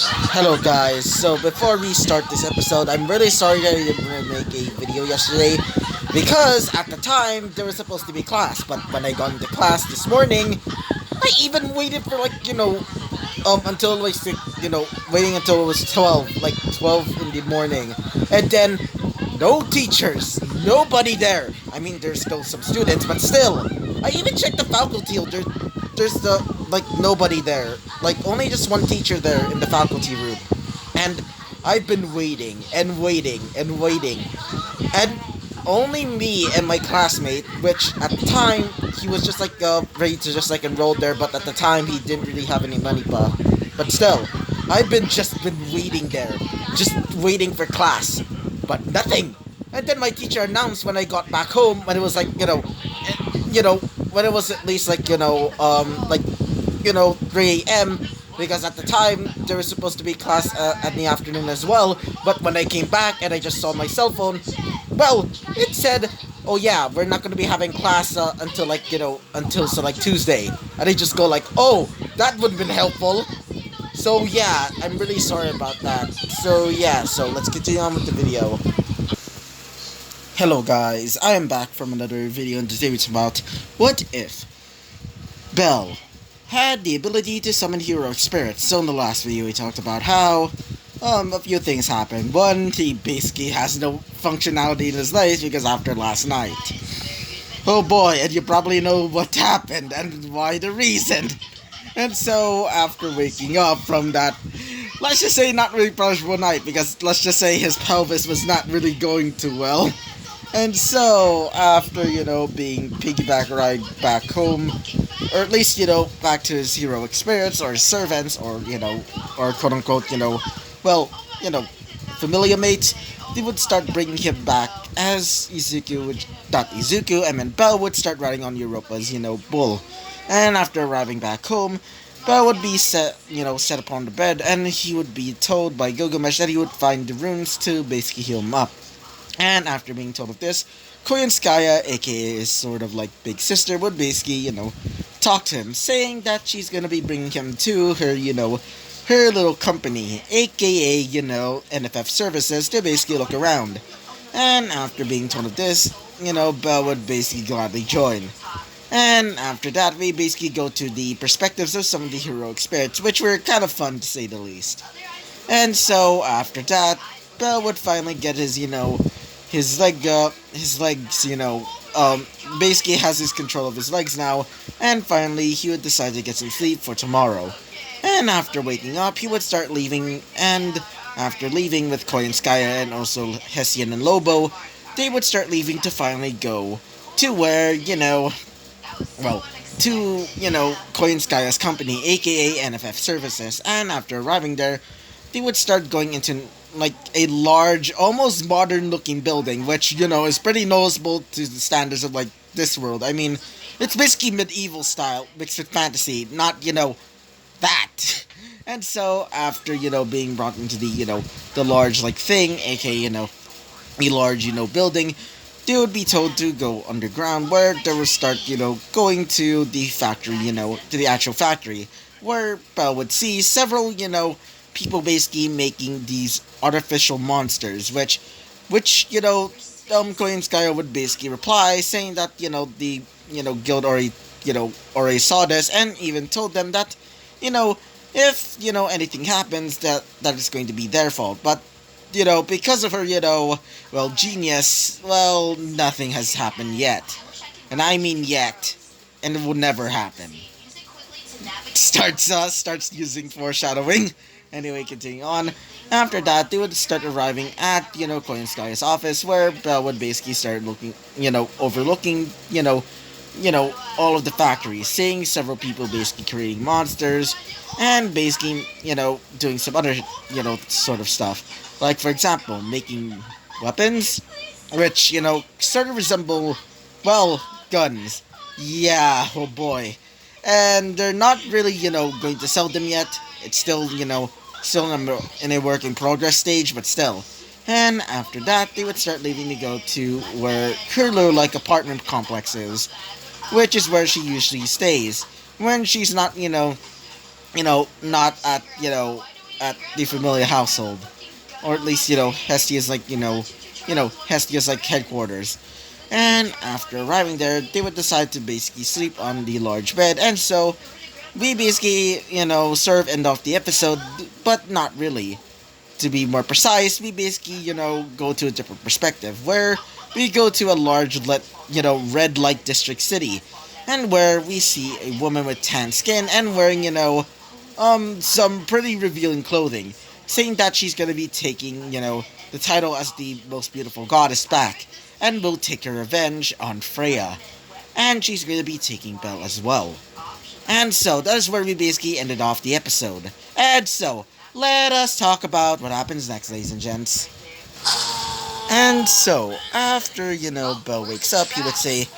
Hello guys, so before we start this episode, I'm really sorry that I didn't make a video yesterday because at the time there was supposed to be class, but when I got into class this morning, I even waited for until waiting until it was 12, like 12 in the morning, and then no teachers, nobody there. I mean, there's still some students, but still, I even checked the faculty. There's nobody there, like only just one teacher there in the faculty room, and I've been waiting and waiting and waiting, and only me and my classmate, which at the time he was just ready to just like enroll there, but at the time he didn't really have any money, but still, I've been waiting there, just waiting for class, but nothing. And then my teacher announced when I got back home when it was when it was at least 3 a.m. because at the time there was supposed to be class at the afternoon as well. But when I came back and I just saw my cell phone, well, it said, "Oh yeah, we're not going to be having class until Tuesday." And I just go like, "Oh, that would have been helpful." So yeah, I'm really sorry about that. So yeah, so let's continue on with the video. Hello guys, I am back from another video and today it's about what if Belle had the ability to summon hero spirits. So in the last video we talked about how a few things happened. One, he basically has no functionality in his life because after last night. Oh boy, and you probably know what happened and why the reason. And so after waking up from that, let's just say not really pleasurable night, because let's just say his pelvis was not really going too well. And so, after, being piggyback ride back home, or at least, back to his hero experience, or his servants, or quote unquote, well, familiar mates, they would start bringing him back as not Izuku, and then Belle would start riding on Europa's, bull. And after arriving back home, Belle would be set upon the bed, and he would be told by Gilgamesh that he would find the runes to basically heal him up. And after being told of this, Koyanskaya, aka his sort of like big sister, would basically, talk to him, saying that she's gonna be bringing him to her, her little company, aka, NFF Services, to basically look around. And after being told of this, Belle would basically gladly join. And after that, we basically go to the perspectives of some of the heroic spirits, which were kind of fun to say the least. And so after that, Belle would finally get his legs, basically has his control of his legs now, and finally he would decide to get some sleep for tomorrow. And after waking up, he would start leaving, and after leaving with Koyanskaya and also Hessian and Lobo, they would start leaving to finally go to where, Koyanskaya's company, aka NFF Services, and after arriving there, they would start going into like a large, almost modern looking building, which, is pretty noticeable to the standards of like this world. I mean, it's basically medieval style mixed with fantasy, not, that. And so after, being brought into the large like thing, aka, a large, building, they would be told to go underground where they would start, going to the factory, to the actual factory, where Belle would see several, people basically making these artificial monsters, which Koyanskaya would basically reply, saying that, the, guild already saw this, and even told them that, if, anything happens, that is going to be their fault. But, because of her, genius, nothing has happened yet. And I mean yet. And it will never happen. Starts using foreshadowing. Anyway, continuing on. After that, they would start arriving at, Koyanskaya's office, where Belle would basically start looking, overlooking, all of the factories, seeing several people basically creating monsters, and basically, doing some other, sort of stuff. Like, for example, making weapons, which, sort of resemble, guns. Yeah, oh boy. And they're not really, going to sell them yet. It's still, still in a work in progress stage, but still. And after that, they would start leaving to go to where her little, apartment complex is, which is where she usually stays when she's not, not at, at the familiar household. Or at least, Hestia's like, Hestia's like headquarters. And after arriving there, they would decide to basically sleep on the large bed. And so, we basically, sort of end off the episode, but not really. To be more precise, we basically, go to a different perspective, where we go to a large, red light district city, and where we see a woman with tan skin and wearing, some pretty revealing clothing, saying that she's gonna be taking, the title as the most beautiful goddess back, and will take her revenge on Freya. And she's gonna be taking Belle as well. And so, that is where we basically ended off the episode. And so, let us talk about what happens next, ladies and gents. And so, after, Belle wakes up, he would say,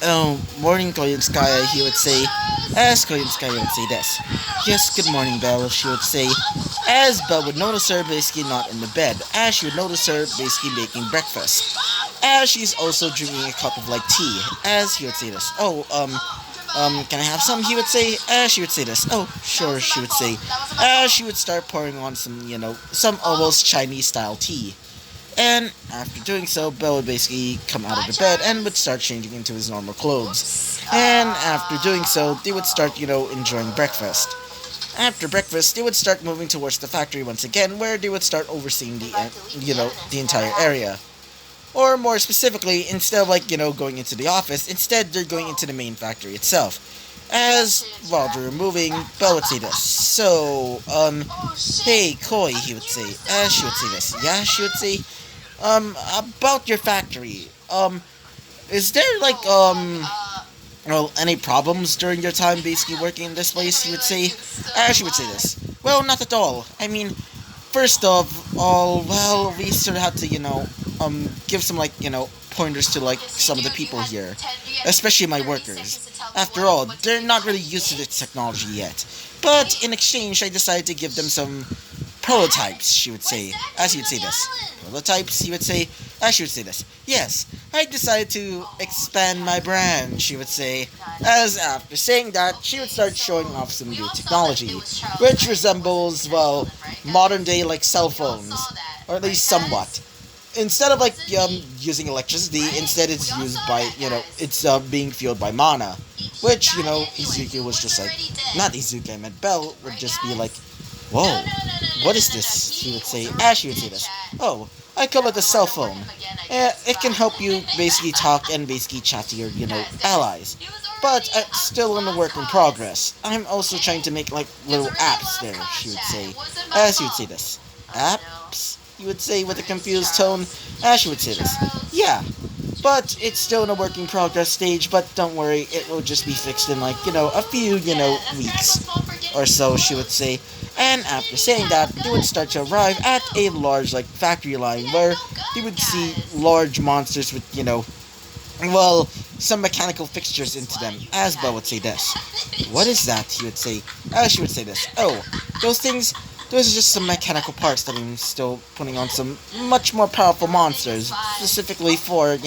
"Oh, morning, Koyunskaya," he would say, as Koyunskaya would say this. "Yes, good morning, Belle," she would say, as Belle would notice her basically not in the bed, as she would notice her basically making breakfast, as she's also drinking a cup of, tea, as he would say this. "Oh, can I have some?" he would say, as she would say this. "Oh, sure," she would say, as she would start pouring on some almost Chinese-style tea. And after doing so, Belle would basically come out of the bed and would start changing into his normal clothes. And after doing so, they would start, enjoying breakfast. After breakfast, they would start moving towards the factory once again, where they would start overseeing the entire area. Or more specifically, instead of going into the office, instead they're going into the main factory itself. As while they're moving, Belle would say this. "So, hey, Koi," he would say. As she would say this. "Yeah," she would say. About your factory. Is there any problems during your time basically working in this place?" he would say. As she would say this. "Well, not at all. I mean, first of all, well, we sort of had to, give some, pointers to, some of the people here. Especially my workers. After all, they're not really used to this technology yet. But in exchange, I decided to give them some prototypes," she would say, as he would say this. "Prototypes," he would say, as she would say this. "Yes, I decided to expand my brand," she would say, as after saying that, she would start showing off some new technology, which resembles, well, modern day, cell phones, or at least somewhat. Instead of, using electricity, instead it's used by, it's being fueled by mana, which, Izuki was just not Izuki, I meant Belle, would just be like, "Whoa, what is this?" he would say, as she would say this. "Oh, I call it a cell phone. It can help you basically talk and basically chat to your, allies. But it's still in a work in progress. I'm also trying to make, little apps there," she would say, as he would say this. "Apps?" he would say with a confused tone, as she would say this. "Yeah, but it's still in a work in progress stage, but don't worry, it will just be fixed in, a few, weeks or so," she would say. And after saying that, they would start to arrive at a large, factory line where they would see large monsters with, well, some mechanical fixtures into them, as Belle would say this. "What is that?" he would say, as she would say this. "Oh, those are just some mechanical parts that I'm still putting on some much more powerful monsters, specifically for,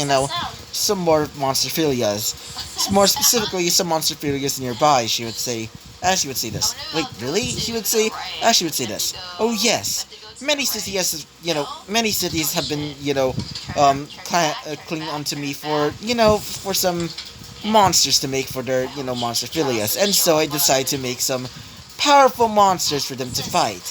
some more monsterphilias. More specifically, some monsterphilias nearby," she would say, as she would say this. "Wait, really?" he would say, as she would say this. "Oh, yes. Many cities have been, clinging onto me for some monsters to make for their, monsterphilias, and so I decided to make some powerful monsters for them to fight.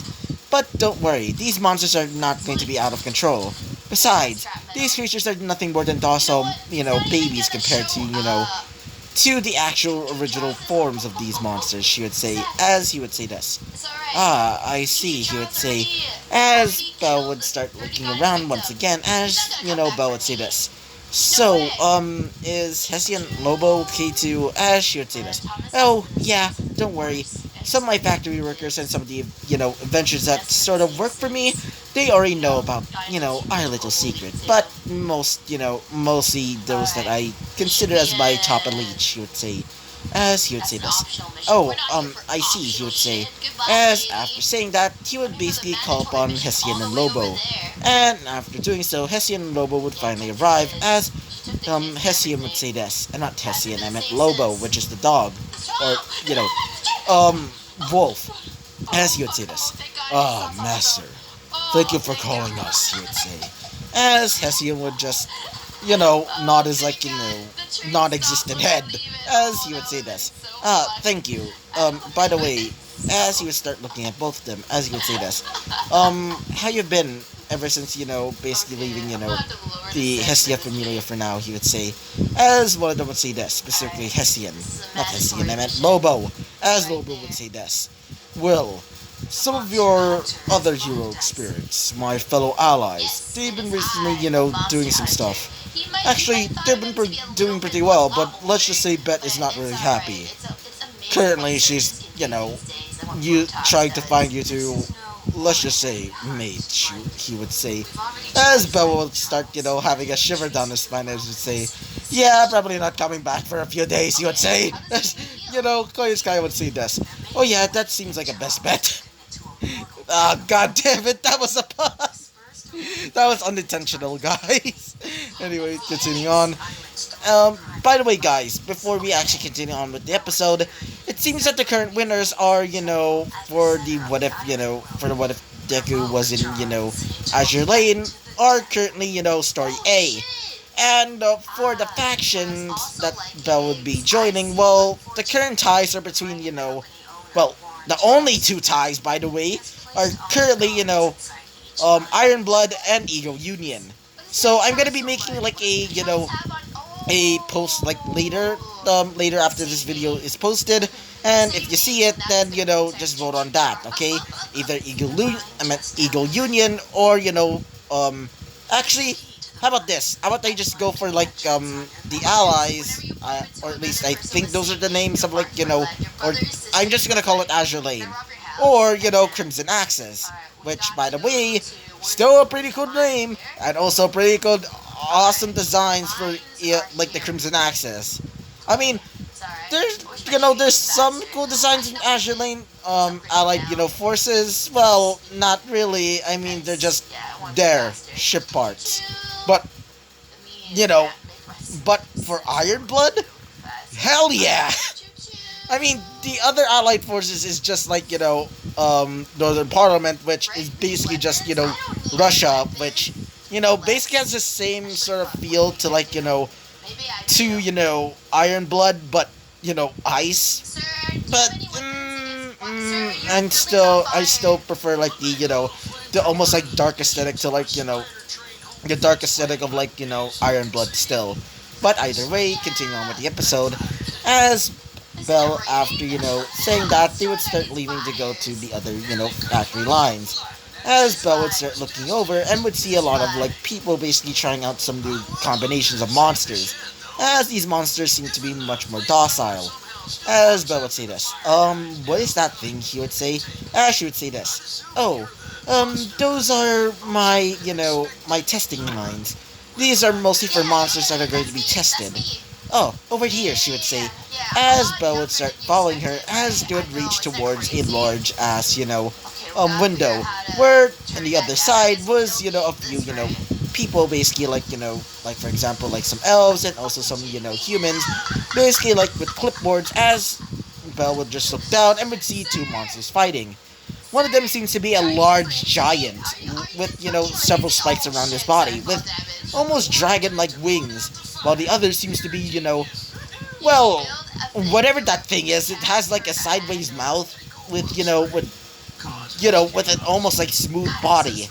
But don't worry, these monsters are not going to be out of control. Besides, these creatures are nothing more than docile, babies compared to the actual original forms of these monsters," she would say, as he would say this. "Ah, I see," he would say, as Belle would start looking around once again, as, Belle would say this. "So, is Hessian Lobo okay to," as she would say this. "Oh, yeah, don't worry. Some of my factory workers and some of the, adventures that sort of work for me, they already know about, our little secret. But mostly those that I consider as my top elite," she would say, as he would say this. "Oh, I see," he would say, as after saying that, he would basically call upon Hessian and Lobo. And after doing so, Hessian and Lobo would finally arrive, as Hessian would say this. And not Hessian, I meant Lobo, which is the dog. Or, wolf. As you would say this. Ah, master. Thank you for calling us, he would say. As Hessian would just, nod his non-existent head. As he would say this. Thank you. By the way, as he would start looking at both of them, as he would say this. How you been ever since, basically leaving, the Hestia familia for now, he would say. As one of them would say this, specifically Hessian. Not Hessian, I meant Lobo. As Lobo would say this. Well, some of your other hero experience, my fellow allies, they've been recently, doing some stuff. Actually, they've been doing pretty well, but let's just say Bet is not really happy. Currently, she's, you trying to find you to, let's just say, mate, he would say. As Bella would start, having a shiver down his spine, as would say, yeah, probably not coming back for a few days, he would say. Koya's would say this. Oh yeah, that seems like a best bet. Ah, god damn it, that was a pause. That was unintentional, guys. Anyway, continuing on. By the way, guys, before we actually continue on with the episode, it seems that the current winners are, for the what if, for the what if Deku was in, Azure Lane, are currently, Story A. And for the factions that Bell would be joining, well, the current ties are between, the only two ties, by the way, are currently, Iron Blood and Eagle Union. So I'm gonna be making like a post like later after this video is posted, and if you see it, then just vote on that, okay? Either Eagle Union or actually. How about this? How about I just go for like the allies, or at least I think those are the names of like or I'm just gonna call it Azure Lane, or Crimson Axis, which by the way, still a pretty cool name and also pretty good, awesome designs for like the Crimson Axis. I mean, there's some cool designs in Azure Lane allied forces. Well, not really. I mean, they're just there ship parts. But, but for Iron Blood? Hell yeah! I mean, the other allied forces is just like, Northern Parliament, which is basically just, Russia, which, basically has the same sort of feel to like, to, Iron Blood, but, ice. But, I still prefer like the almost like dark aesthetic to like, the dark aesthetic of like Iron Blood still. But either way, continuing on with the episode, as Bell, after saying that, they would start leaving to go to the other factory lines. As Bell would start looking over and would see a lot of like people basically trying out some new combinations of monsters, as these monsters seem to be much more docile. As Bell would say this, what is that thing? He would say. As she would say this, oh, those are my, my testing lines. These are mostly for monsters that are going to be tested. Oh, over here, she would say, as Belle would start following her, as they would reach towards a large ass, window, where on the other side was, a few, people basically like, like for example, like some elves and also some, humans, basically like with clipboards, as Belle would just look down and would see two monsters fighting. One of them seems to be a large giant with, several spikes around his body, with almost dragon-like wings, while the other seems to be, well, whatever that thing is, it has like a sideways mouth with, with an almost like smooth body.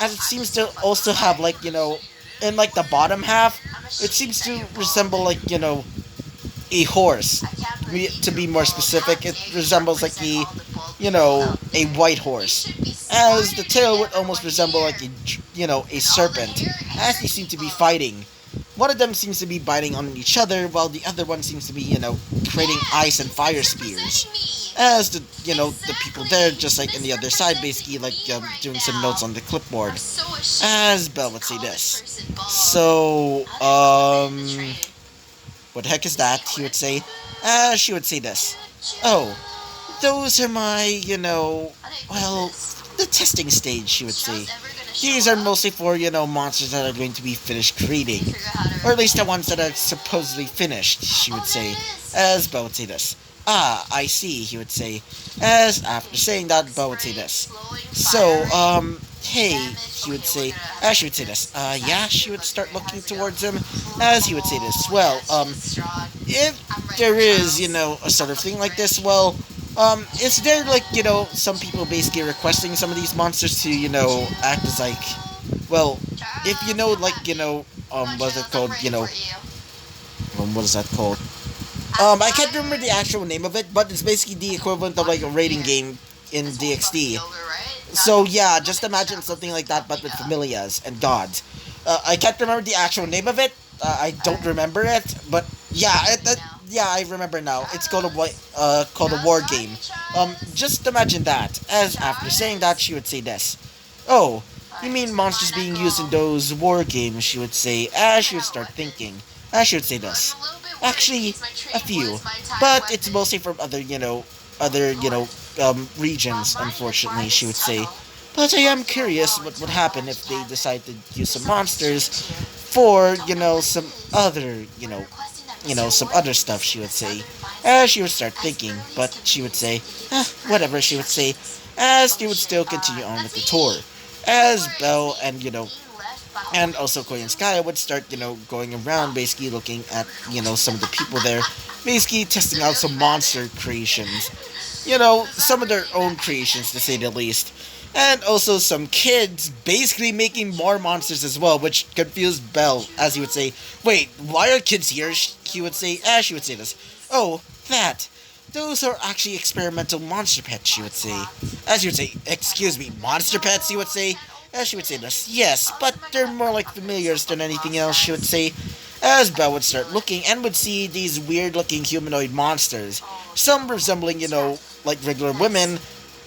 As it seems to also have like, in like the bottom half, it seems to resemble like, a horse. To be more specific, it resembles like a white horse. As the tail would almost resemble like a serpent. As they seem to be fighting. One of them seems to be biting on each other, while the other one seems to be, creating ice and fire spears. As the people there, just like in the other side, basically like doing some notes on the clipboard. As Belle would say this. So, what the heck is that? He would say. She would say this. Oh, those are my, well, the testing stage, she would say. These are mostly for, monsters that are going to be finished creating. Or at least the ones that are supposedly finished, she would say. As Belle would say this. Ah, I see, he would say, as after saying that, Belle would say this. So, hey, he would say, as she would say this. Yeah, she would start looking towards him, as he would say this. Well, if there is, a sort of thing like this, well, is there, like, some people basically requesting some of these monsters to, act as, like, well, if like, what's it called, what is that called? I can't remember the actual name of it, but it's basically the equivalent of like a rating game in DxD. So yeah, just imagine something like that, but with familias and gods. I can't remember the actual name of it. I don't remember it, but yeah, yeah, I remember now. It's called a war game. Just imagine that. As after saying that, she would say this. Oh, you mean monsters being used in those war games? She would say, as she would start thinking. As she would say this. Actually, a few, but it's mostly from other regions. Unfortunately, she would say. But I am curious what would happen if they decide to use some monsters for some other some other stuff. She would say, as she would start thinking, but she would say, whatever. She would say, as she would still continue on with the tour, as Belle and also Koi and Sky would start, going around basically looking at, some of the people there, basically testing out some monster creations. Some of their own creations to say the least. And also some kids basically making more monsters as well, which confused Belle, as he would say, wait, why are kids here? He would say, as she would say this. Oh, that. Those are actually experimental monster pets, she would say. As she would say, excuse me, monster pets, he would say. As she would say this, yes, but they're more like familiars than anything else, she would say. As Belle would start looking and would see these weird looking humanoid monsters. Some resembling, like regular women,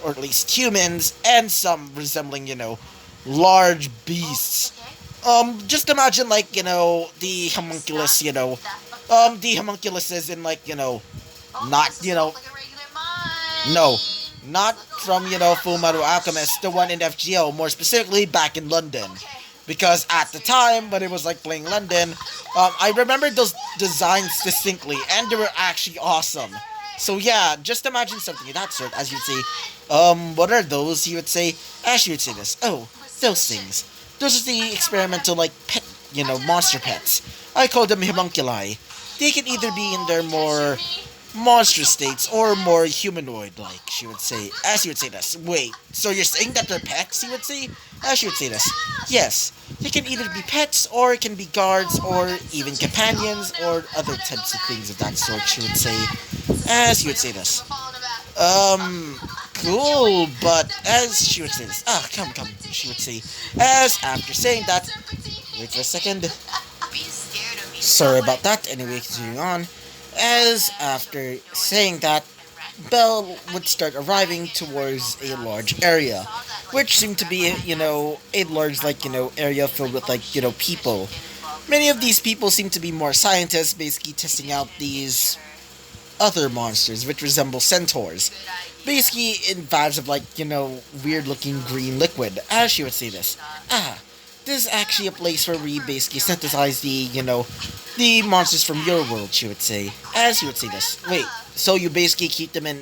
or at least humans, and some resembling, large beasts. Just imagine, like, the homunculus, the homunculus in, like, not, no, not from, Fullmetal Alchemist, the one in FGO, more specifically back in London. Because at the time, when it was like playing London, I remember those designs distinctly, and they were actually awesome. So yeah, just imagine something of that sort, as you'd say, what are those, he would say, as you would say this, oh, those things. Those are the experimental, like, pet, monster pets. I call them homunculi. They can either be in their more monstrous states or more humanoid-like, she would say, as she would say this. Wait, so you're saying that they're pets, he would say? As she would say this. Yes, they can either be pets, or it can be guards, or even companions, or other types of things of that sort, she would say, as he would say this. Cool, but as she would say this. Come, she would say, as after saying that, wait for a second. Sorry about that, anyway, continuing on. As after saying that, Belle would start arriving towards a large area, which seemed to be, a large, like, area filled with, like, people. Many of these people seem to be more scientists, basically testing out these other monsters, which resemble centaurs. Basically, in vibes of, like, weird looking green liquid, as she would say this. This is actually a place where we basically synthesize the monsters from your world, she would say. As she would say this. Wait, so you basically keep them in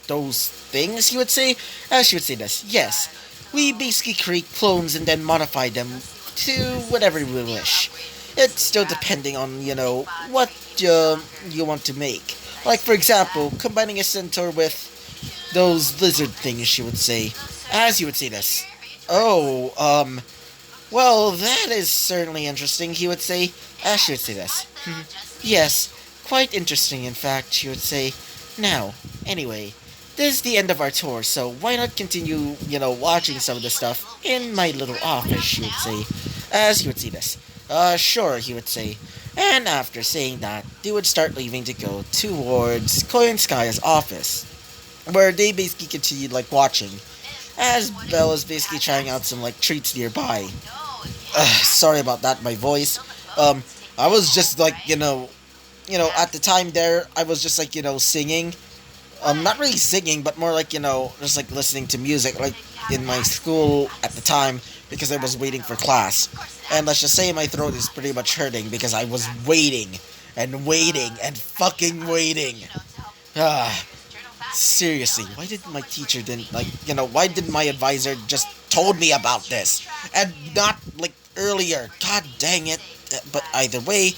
those things, he would say? As she would say this. Yes. We basically create clones and then modify them to whatever we wish. It's still depending on, what you want to make. Like, for example, combining a centaur with those lizard things, she would say. As you would say this. Oh, well, that is certainly interesting, he would say. As she would say this. Yes, quite interesting, in fact, she would say. Now, anyway, this is the end of our tour, so why not continue, watching some of the stuff in my little office, she would say. As he would say this. Sure, he would say. And after saying that, they would start leaving to go towards Koi and Sky's office, where they basically continued, like, watching, as Belle is basically trying out some, like, treats nearby. Sorry about that, my voice. I was just, like, at the time there, I was just, like, singing. Not really singing, but more like, just, like, listening to music, like, in my school at the time, because I was waiting for class. And let's just say my throat is pretty much hurting because I was waiting and waiting and fucking waiting. Ah, seriously, why did my teacher didn't why did my advisor just told me about this and not like earlier? God dang it. But either way,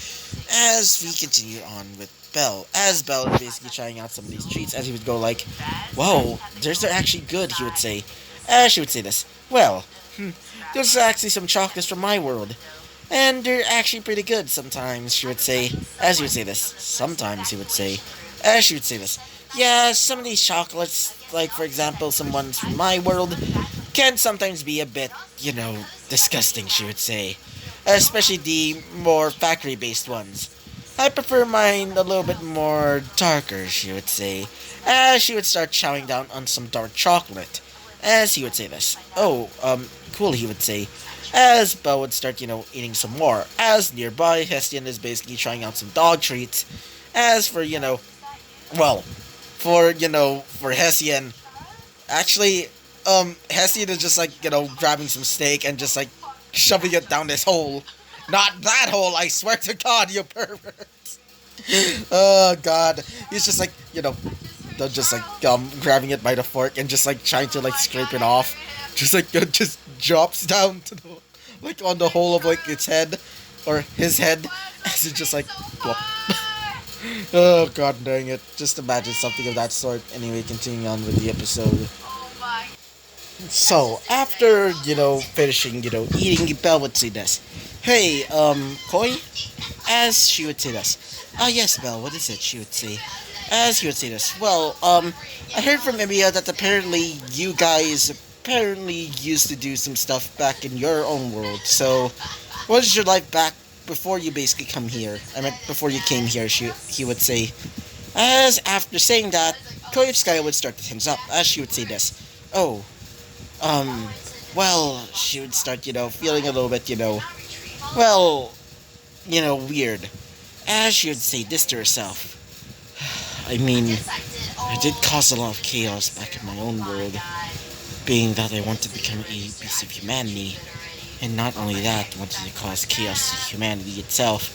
as we continue on with as Bell is basically trying out some of these treats, as he would go like, "Whoa, they're actually good," he would say. As she would say this, "Well, those are actually some chocolates from my world. And they're actually pretty good sometimes," she would say. As he would say this, sometimes he would say. As she would say this, "Yeah, some of these chocolates, like for example, some ones from my world, can sometimes be a bit, disgusting," she would say. Especially the more factory based ones. I prefer mine a little bit more darker," she would say. As she would start chowing down on some dark chocolate. As he would say this. "Oh, cool," he would say. As Belle would start, eating some more. As nearby, Hestian is basically trying out some dog treats. As for, well, for Hessian, actually, Hessian is just like, grabbing some steak and just like shoving it down this hole. Not that hole, I swear to God, you pervert. Oh, God. He's just like, just like grabbing it by the fork and just like trying to like scrape it off. Just like, just drops down to the, like on the hole of like its head or his head. As it just like, whoop. Oh, God dang it. Just imagine something of that sort. Anyway, continuing on with the episode. So, after, finishing, eating, Belle would say this. "Hey, Koi?" As she would say this. "Ah, yes, Belle, what is it?" she would say. As he would say this. "Well, I heard from Emiya that apparently you guys apparently used to do some stuff back in your own world. So, what is your life back before you basically come here? I meant before you came here," he would say. As after saying that, Koyevskaya would start to tense up, as she would say this. "Oh, um, well," she would start, feeling a little bit, well, weird. As she would say this to herself. "I mean, I did cause a lot of chaos back in my own world, being that I want to become a piece of humanity, and not only that, wanted to cause chaos to humanity itself,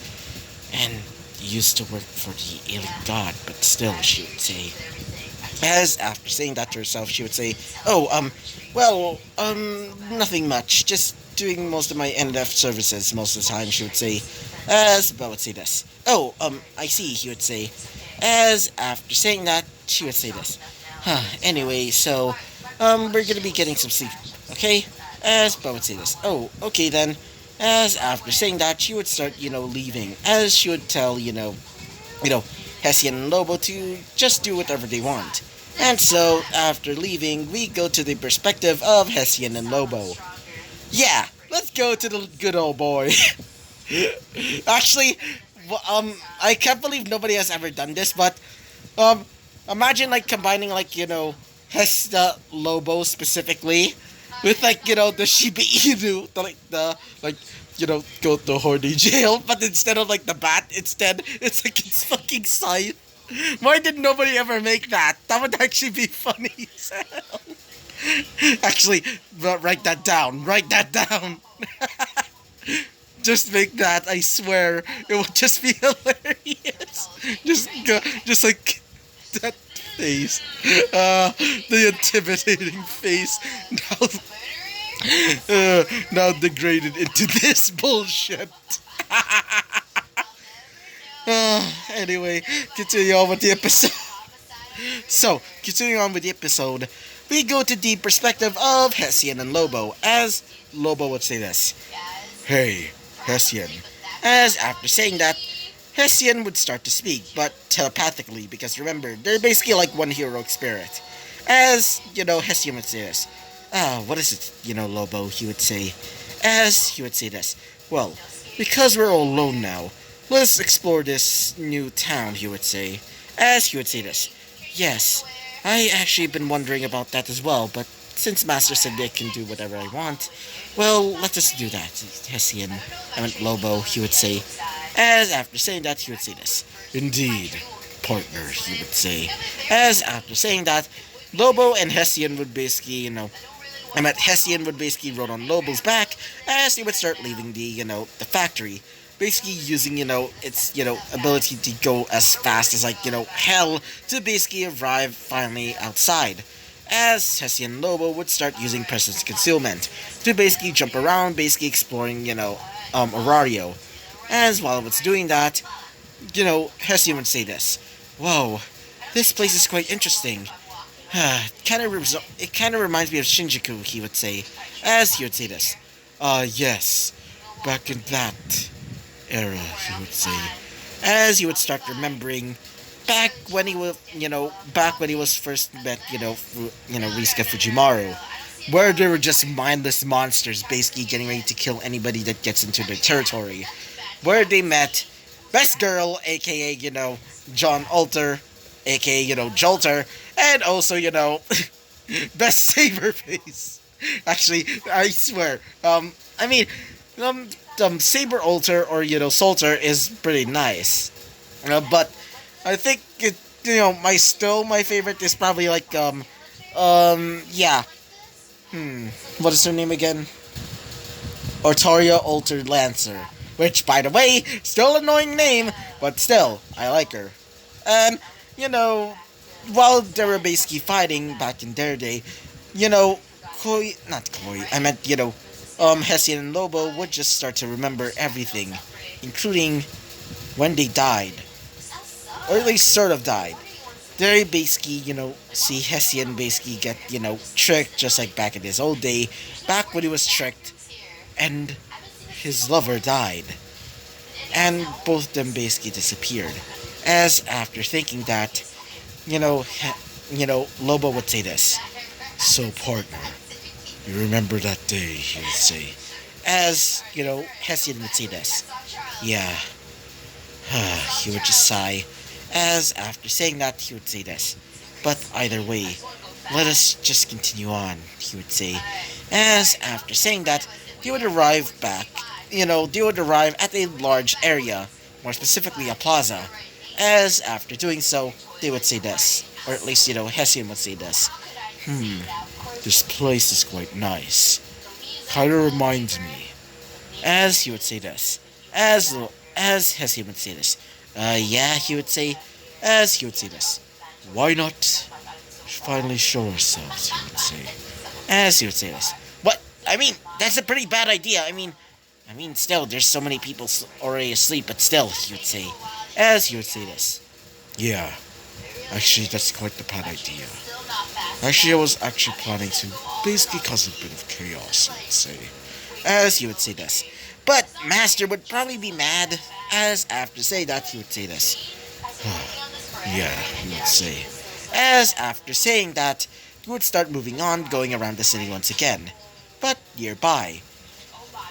and used to work for the alien god, but still," she would say. As after saying that to herself, she would say, "Oh, well, nothing much, just doing most of my NF services most of the time," she would say. As Belle would say this. "Oh, I see," he would say. As after saying that, she would say this. Anyway, so, we're gonna be getting some sleep, okay?" As Belle would say this. "Oh, okay then." As after saying that, she would start, leaving. As she would tell, Hessian and Lobo to just do whatever they want. And so, after leaving, we go to the perspective of Hessian and Lobo. Yeah, let's go to the good old boy. Actually, I can't believe nobody has ever done this, but, imagine, like, combining, like, Hesta Lobo specifically with, like, the Shiba Inu, go to horny jail, but instead of, like, the bat, instead, it's, like, it's fucking Scythe. Why did nobody ever make that? That would actually be funny as hell. Actually, write that down. Write that down. Just make that. I swear, it will just be hilarious. Just go, just like that face. The intimidating face. Now degraded into this bullshit. Anyway, continue on with the episode. So, continuing on with the episode, we go to the perspective of Hessian and Lobo, as Lobo would say this. "Hey, Hessian." As after saying that, Hessian would start to speak, but telepathically, because remember, they're basically like one heroic spirit. As, Hessian would say this. What is it, Lobo, he would say. As he would say this. "Well, because we're all alone now, let's explore this new town," he would say. As he would say this. "Yes, I actually been wondering about that as well, but since Master said they can do whatever I want, well, let us do that." Hessian, I meant Lobo, he would say. As after saying that, he would say this. "Indeed, partner," he would say. As after saying that, Lobo and Hessian would basically, Hessian would basically rode on Lobo's back as he would start leaving the factory. basically using, its, ability to go as fast as, like, hell to basically arrive finally outside. As Hessian Lobo would start using presence concealment to basically jump around, basically exploring, Aurario. As while it's doing that, Hessian would say this: "Whoa, this place is quite interesting. It kind of reminds me of Shinjuku," he would say, as he would say this. Yes, back in that era," he would say, as he would start remembering back when he was first met, Risuka Fujimaru, where they were just mindless monsters, basically getting ready to kill anybody that gets into their territory. Where they met Best Girl, aka, John Alter, aka, Jolter, and also, Best Saberface. Actually, I swear, I mean, Saber Alter or, Salter is pretty nice. But I think my favorite is probably like, yeah. What is her name again? Ortoria Altered Lancer. Which, by the way, still annoying name, but still, I like her. And, while they were basically fighting back in their day, not Koi, I meant, Hessian and Lobo would just start to remember everything, including when they died. Or at least sort of died. They basically, see Hessian basically get, tricked just like back in his old day, back when he was tricked, and his lover died. And both of them basically disappeared. As after thinking that, Lobo would say this: "So, partner, you remember that day," he would say. As, Hessian would say this: "Yeah." He would just sigh. As after saying that, he would say this: "But either way, let us just continue on," he would say. As after saying that, they would arrive at a large area, more specifically a plaza. As after doing so, they would say this, or at least, Hessian would say this: "This place is quite nice. Kinda reminds me." As he would say this, as Hessian would say this, "Yeah," he would say, as he would say this: "Why not finally show ourselves," he would say, as he would say this. But, I mean, that's a pretty bad idea. I mean, still, there's so many people already asleep, but still, he would say, as he would say this: "Yeah, actually, that's quite the bad idea. Actually, I was actually planning to basically cause a bit of chaos," I would say, as he would say this. But Master would probably be mad, as after saying that, he would say this: "Yeah," he would say. As after saying that, he would start moving on, going around the city once again. But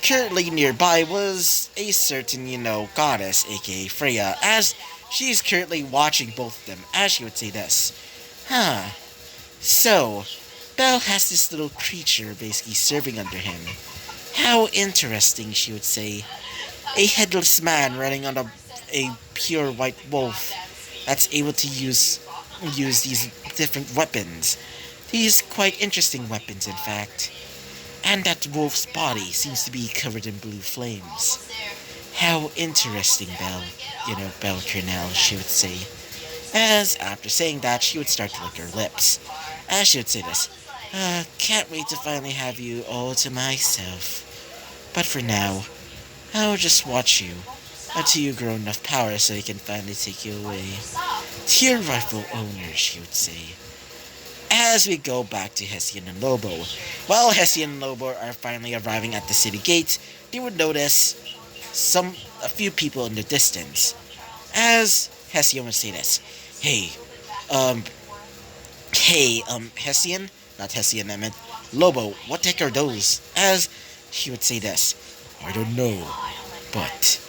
currently nearby was a certain, goddess, aka Freya, as she's currently watching both of them, as she would say this: "So, Belle has this little creature basically serving under him. How interesting," she would say. "A headless man running on a pure white wolf that's able to use these different weapons. These quite interesting weapons, in fact. And that wolf's body seems to be covered in blue flames. How interesting, Belle. Belle Cornell," she would say. As after saying that, she would start to lick her lips. As she would say this: "Can't wait to finally have you all to myself. But for now, I'll just watch you until you grow enough power so I can finally take you away to your rightful owner," she would say. As we go back to Hessian and Lobo, while Hessian and Lobo are finally arriving at the city gate, they would notice a few people in the distance. As Hessian would say this: "Hey, Hessian? Not Hessian, I meant Lobo, what the heck are those?" As he would say this: "I don't know, but..."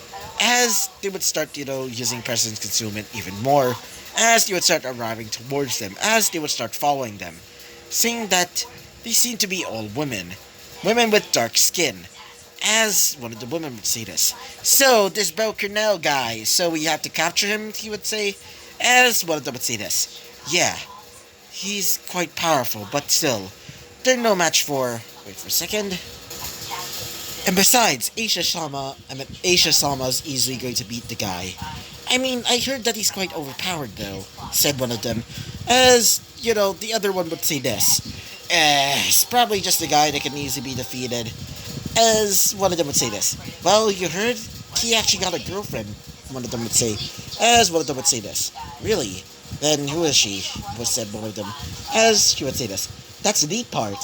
As they would start, using presence concealment even more, as they would start arriving towards them, as they would start following them, seeing that they seem to be all women with dark skin. As one of the women would say this: "So, this Belle Cornell guy, so we have to capture him," he would say. As one of them would say this: "Yeah, he's quite powerful, but still, they're no match for..." Wait for a second. And besides, Aisha Sama's easily going to beat the guy. I mean, I heard that he's quite overpowered though, said one of them. As, the other one would say this. It's probably just a guy that can easily be defeated. As one of them would say this. Well, you heard? He actually got a girlfriend, one of them would say. As one of them would say this. Really? Then who is she? Was said one of them. As she would say this. That's the neat part.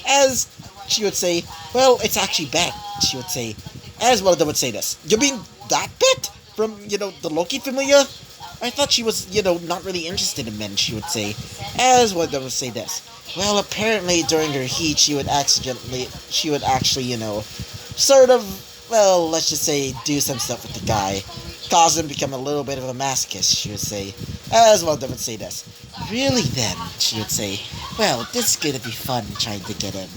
As she would say, well, it's actually Beth, she would say. As one of them would say this. You mean that bit? From, the Loki familia? I thought she was, not really interested in men, she would say. As one of them would say this. Well, apparently during her heat, she would actually, sort of, well, let's just say, do some stuff with the guy. Cause him become a little bit of a masochist, she would say. As one of them would say this. Really then, she would say. Well, this is gonna be fun trying to get him.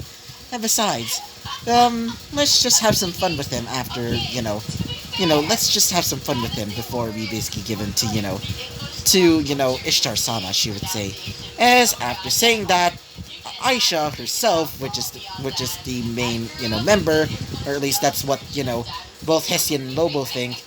And besides, let's just have some fun with him after, let's just have some fun with him before we basically give him to Ishtar-sama, she would say. As after saying that, Aisha herself, which is the main, member, or at least that's what, both Hessian and Lobo think,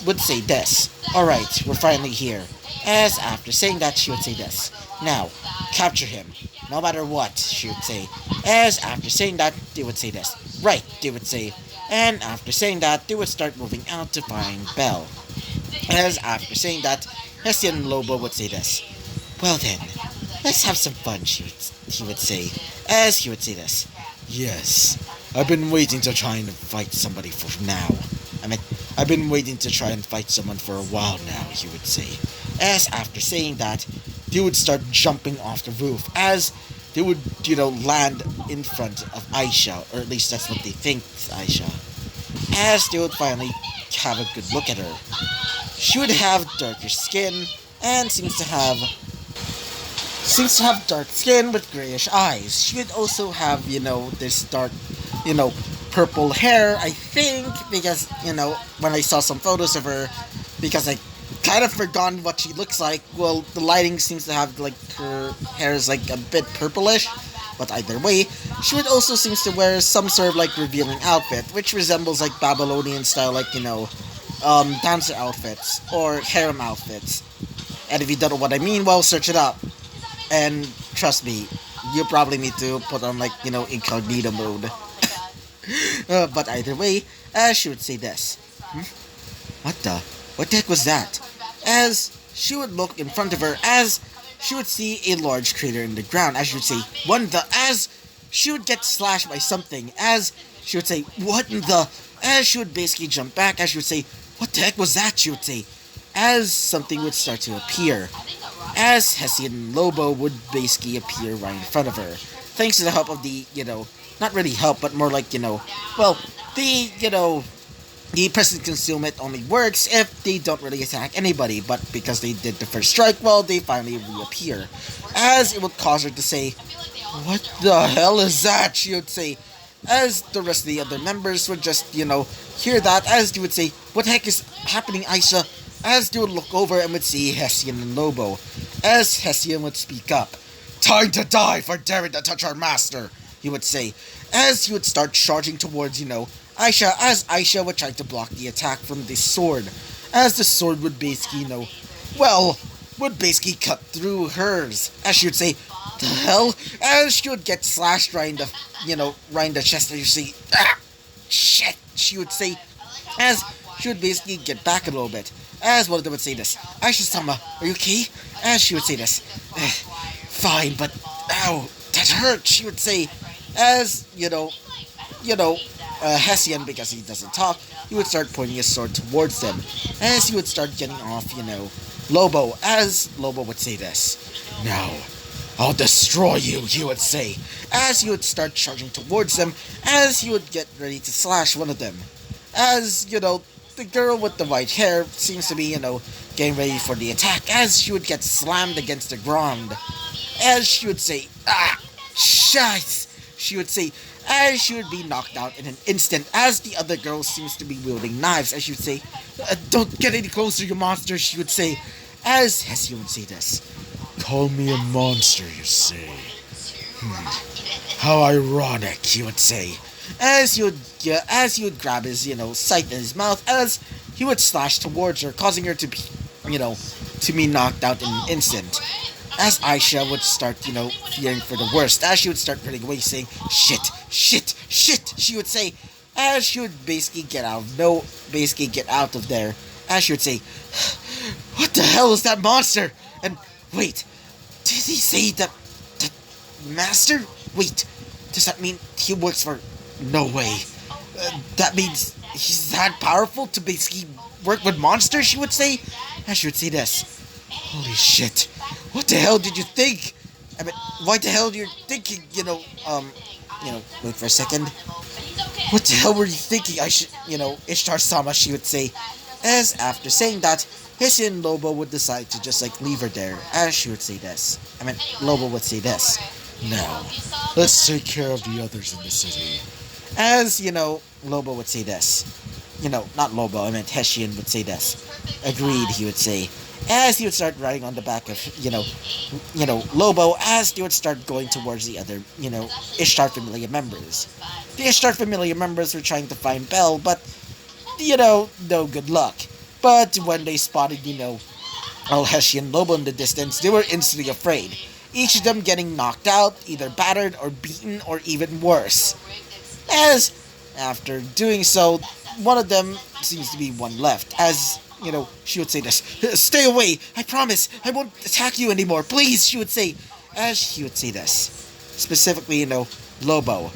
would say this. Alright, we're finally here. As after saying that, she would say this. Now, capture him. No matter what, she would say. As after saying that, they would say this. Right, they would say. And after saying that, they would start moving out to find Belle. As after saying that, Hessian and Lobo would say this. Well then, let's have some fun, he would say. As he would say this. Yes, I've been waiting to try and fight somebody for now. I've been waiting to try and fight someone for a while now, he would say. As after saying that, they would start jumping off the roof as they would, land in front of Aisha, or at least that's what they think is Aisha. As they would finally have a good look at her. She would have darker skin and seems to have dark skin with grayish eyes. She would also have, this dark, purple hair, I think, because, when I saw some photos of her, because I kind of forgotten what she looks like. Well, the lighting seems to have, her hair is, a bit purplish. But either way, she would also seems to wear some sort of, revealing outfit, which resembles, Babylonian style, dancer outfits, or harem outfits. And if you don't know what I mean, well, search it up. And trust me, you probably need to put on, incognito mode. But either way, she would say this. What the heck was that? As she would look in front of her, as she would see a large crater in the ground, as she would say, what in the, as she would get slashed by something, as she would say, what in the, as she would basically jump back, as she would say, what the heck was that, she would say, as something would start to appear, as Hessian Lobo would basically appear right in front of her, thanks to the help of the, not really help, but more the present concealment only works if they don't really attack anybody, but because they did the first strike, well, they finally reappear. As it would cause her to say, what the hell is that, she would say, as the rest of the other members would just, hear that, as they would say, what the heck is happening, Aisha? As they would look over and would see Hessian and Lobo. As Hessian would speak up, time to die for daring to touch our master, he would say, as he would start charging towards, Aisha, as Aisha would try to block the attack from the sword, as the sword would basically, would basically cut through hers, as she would say, the hell, as she would get slashed right in the, right in the chest, and you see, shit, she would say, as she would basically get back a little bit, as one of them would say this, Aisha-sama, are you okay? As she would say this, fine, but, ow, that hurt, she would say, as, Hessian, because he doesn't talk, he would start pointing his sword towards them, as he would start getting off, Lobo, as Lobo would say this, now, I'll destroy you, he would say, as he would start charging towards them, as he would get ready to slash one of them, as, the girl with the white hair seems to be, getting ready for the attack, as she would get slammed against the ground, as she would say, shite, she would say, as she would be knocked out in an instant, as the other girl seems to be wielding knives, as she would say, don't get any closer, you monster, she would say, as Hessian would say this, call me a monster, you say, how ironic, he would say, As he would grab his, sight in his mouth, as he would slash towards her, causing her to be, to be knocked out in an instant. As Aisha would start, fearing for the worst, as she would start running away, saying, "Shit, shit, shit," she would say, as she would basically get out of there, as she would say, "What the hell is that monster?" And wait, did he say that master? Wait, does that mean he works for? No way. That means he's that powerful to basically work with monsters, she would say. As she would say this. Holy shit. What the hell did you think? I mean, why the hell you're thinking, wait for a second. What the hell were you thinking? I should, Ishtar-sama, she would say. As after saying that, Hissy and Lobo would decide to just leave her there, as she would say this. Lobo would say this. Now, let's take care of the others in the city. As, Lobo would say this. Not Lobo, I meant Hessian would say this. Agreed, he would say. As he would start riding on the back of, Lobo, as they would start going towards the other, Ishtar Familia members. The Ishtar Familia members were trying to find Belle, but, no good luck. But when they spotted, El Heshi and Lobo in the distance, they were instantly afraid. Each of them getting knocked out, either battered or beaten, or even worse. As, after doing so, one of them seems to be one left, as, she would say this, "Stay away, I promise, I won't attack you anymore, please," she would say, as she would say this. Specifically, Lobo.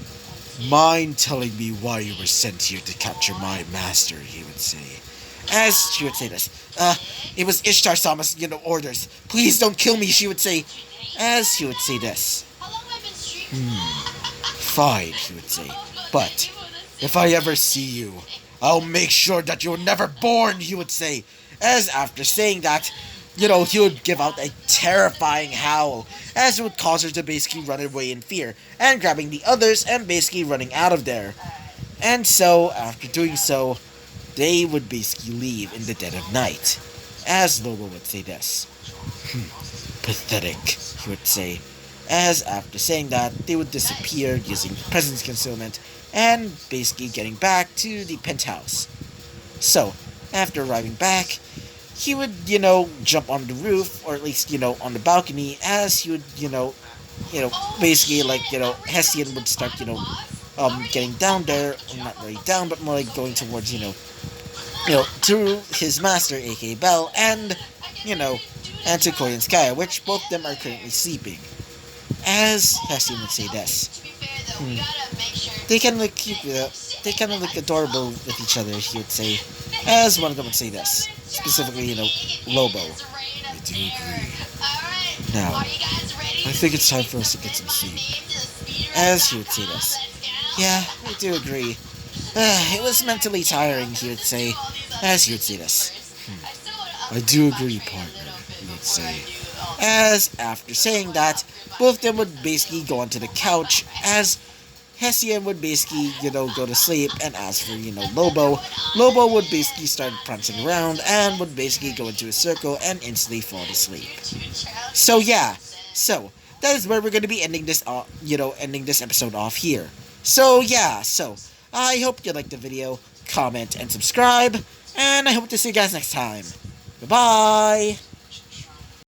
"Mind telling me why you were sent here to capture my master," he would say. As she would say this. It was Ishtar-sama's, orders. "Please don't kill me," she would say. As he would say this. Fine, he would say. "But if I ever see you, I'll make sure that you're never born," he would say. As after saying that, he would give out a terrifying howl, as it would cause her to basically run away in fear, and grabbing the others and basically running out of there. And so, after doing so, they would basically leave in the dead of night. As Lobo would say this. Pathetic, he would say. As after saying that, they would disappear using presence concealment and basically getting back to the penthouse. So, after arriving back, he would, jump on the roof, or at least, on the balcony, as he would, basically, Hessian would start, getting down there, or not really down, but more going towards, to his master, aka Belle, and, and to Koi and Skya, which both of them are currently sleeping. As Hessian would say this. They kind of look cute, they kind of look adorable with each other, he would say. As one of them would say this. Specifically, Lobo. I do agree. Now, I think it's time for us to get some sleep. As he would say this. Yeah, I do agree. It was mentally tiring, he would say. As he would say this. I do agree, partner, he would say. As after saying that, both of them would basically go onto the couch, as Hessian would basically, go to sleep, and as for, Lobo would basically start prancing around, and would basically go into a circle, and instantly fall to sleep. So yeah, that is where we're going to be ending this, ending this episode off here. So yeah, I hope you liked the video, comment, and subscribe, and I hope to see you guys next time. Goodbye!